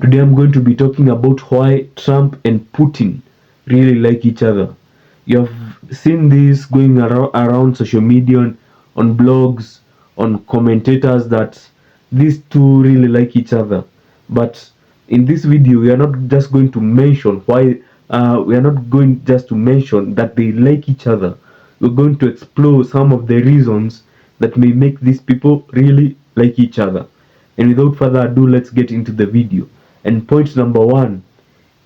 Today I'm going to be talking about why Trump and Putin really like each other. You have seen this going around social media, on blogs, on commentators, that these two really like each other. But in this video, we are not just going to mention why, we are not going just to mention that they like each other. We're going to explore some of the reasons that may make these people really like each other. And without further ado, let's get into the video. And point number one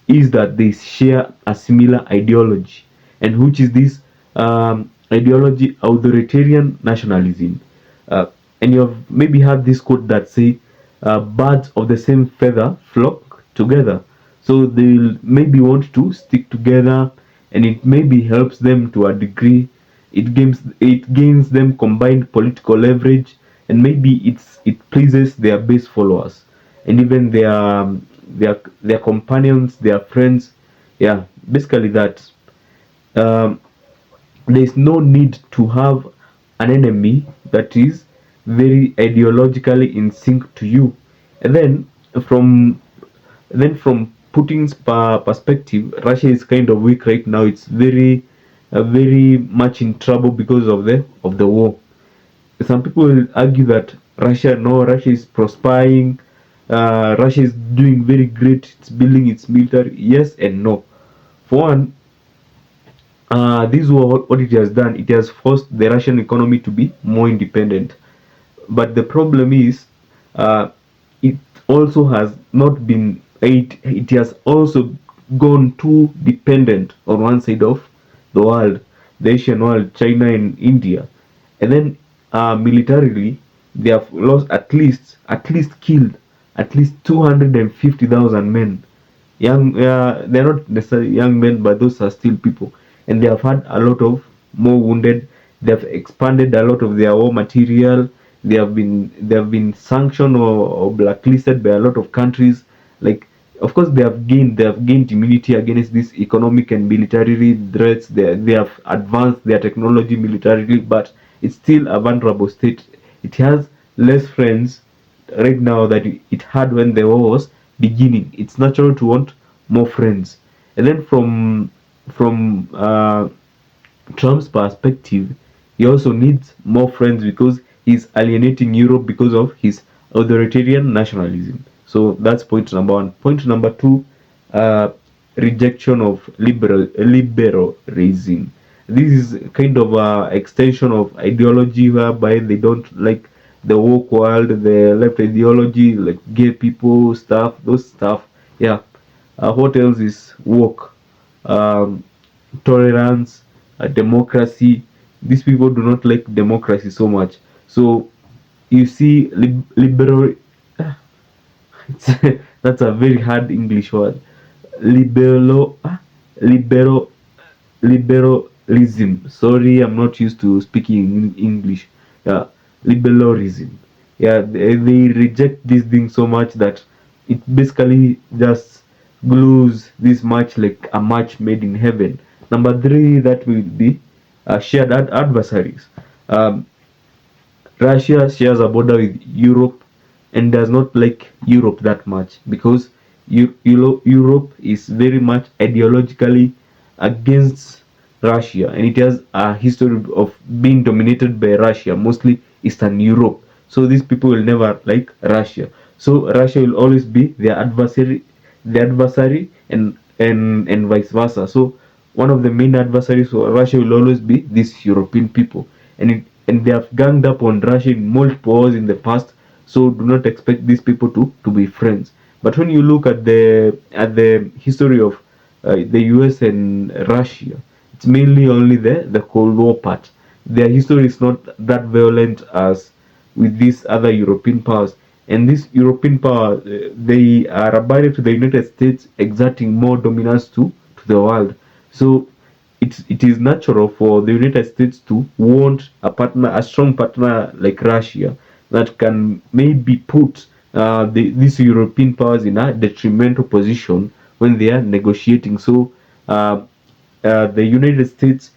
is that they share a similar ideology. And which is this ideology? Authoritarian nationalism. And you have maybe heard this quote that say, birds of the same feather flock together. So they maybe want to stick together, and it maybe helps them to a degree. It gains them combined political leverage, and maybe it pleases their base followers and even their companions, their friends. Yeah, basically that. Um, there's no need to have an enemy that is very ideologically in sync to you. And from from Putin's perspective, Russia is kind of weak right now. It's very much in trouble because of the war. Some people will argue that Russia is prospering, Russia is doing very great, it's building its military. Yes and no. For one, this is what it has done. It has forced the Russian economy to be more independent. But the problem is, it also has not been, it has also gone too dependent on one side of the world, the Asian world, China and India. And then militarily, they have lost at least killed at least 250,000 men. They're not necessarily young men, but those are still people, and they have had a lot of more wounded. They have expanded a lot of their war material. They have been sanctioned or blacklisted by a lot of countries. Like, of course, they have gained immunity against these economic and military threats. They have advanced their technology militarily, but it's still a vulnerable state. It has less friends right now that it had when the war was beginning. It's natural to want more friends. And then from Trump's perspective, he also needs more friends because he's alienating Europe because of his authoritarian nationalism. So that's point number one. Point number two, uh, rejection of liberalism. This is kind of a extension of ideology whereby they don't like the woke world, the left ideology, like gay people stuff, those stuff. Yeah. What else is woke? Um, Tolerance, democracy. These people do not like democracy so much. So you see, liberal. That's a very hard English word. Liberal, liberal, liberalism. Sorry, I'm not used to speaking in English. Yeah, liberalism. Yeah, they reject this thing so much that it basically just glues this match like a match made in heaven. Number three, that will be shared adversaries. Um, Russia shares a border with Europe and does not like Europe that much because Europe is very much ideologically against Russia, and it has a history of being dominated by Russia, mostly Eastern Europe. So these people will never like Russia. So Russia will always be the adversary, and vice versa. So one of the main adversaries for Russia will always be these European people, and they have ganged up on Russia in multiple wars in the past. So do not expect these people to be friends. But when you look at the history of the US and Russia, it's mainly only the Cold War part. Their history is not that violent as with these other European powers. And this European power, they are abided to the United States exerting more dominance to the world. So it is natural for the United States to want a strong partner like Russia that can maybe put these European powers in a detrimental position when they are negotiating. So uh, the United States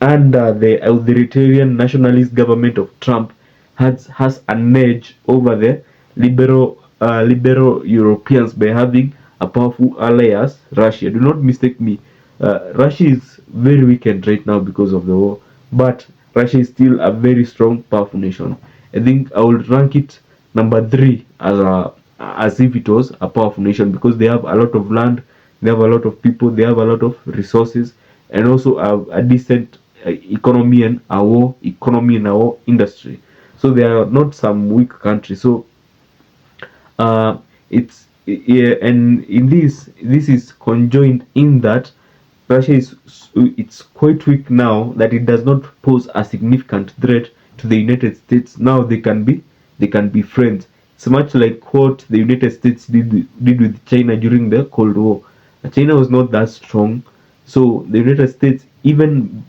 under the authoritarian nationalist government of Trump has an edge over the liberal liberal Europeans by having a powerful ally as Russia. Do not mistake me. Russia is very weakened right now because of the war, but Russia is still a very strong, powerful nation. I think I would rank it number three as if it was a powerful nation because they have a lot of land, they have a lot of people, they have a lot of resources, and also a decent economy and our industry. So they are not some weak country. So it's yeah, and in this is conjoined in that Russia is it's quite weak now that it does not pose a significant threat to the United States. Now they can be friends. It's much like what the United States did with China during the Cold War. China was not that strong, so the United States, even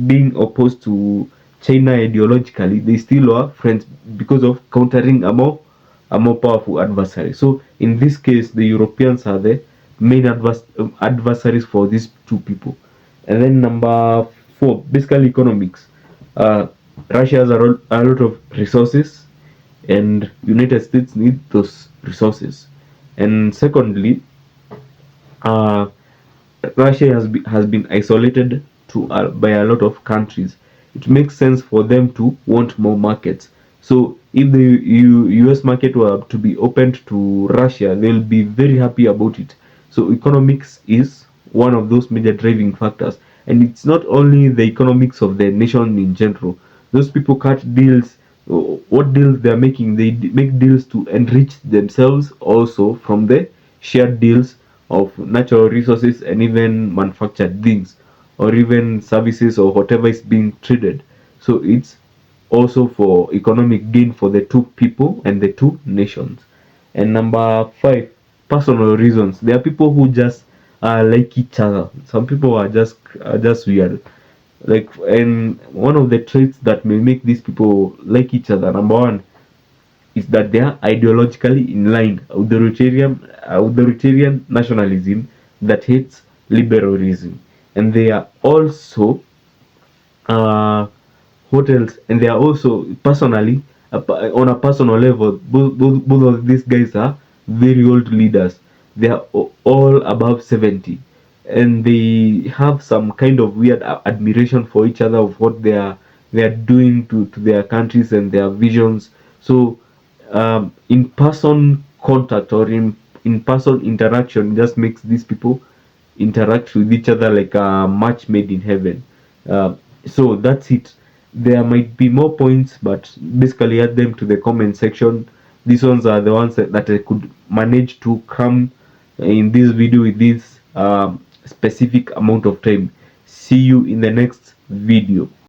being opposed to China ideologically, they still were friends because of countering a more powerful adversary. So in this case, the Europeans are the main adversaries for these two people. And then number four, basically economics. Uh, Russia has a lot of resources, and United States need those resources. And secondly, uh, Russia has been isolated by a lot of countries. It makes sense for them to want more markets. So if the US market were to be opened to Russia, they'll be very happy about it. So economics is one of those major driving factors, and it's not only the economics of the nation in general. Those people cut deals. What deals they are making? They make deals to enrich themselves also from the shared deals of natural resources and even manufactured things or even services or whatever is being traded. So it's also for economic gain for the two people and the two nations. And number five, personal reasons. There are people who just like each other. Some people are just weird. Like, and one of the traits that may make these people like each other, number one, is that they are ideologically in line. Authoritarian nationalism that hates liberalism, and they are also uh, what else? And they are also personally, on a personal level, both of these guys are very old leaders. They are all above 70, and they have some kind of weird admiration for each other of what they are doing to their countries and their visions. So in person contact or in person interaction just makes these people interact with each other like a match made in heaven. So that's it. There might be more points, but basically add them to the comment section. These ones are the ones that I could manage to come in this video with this specific amount of time. See you in the next video.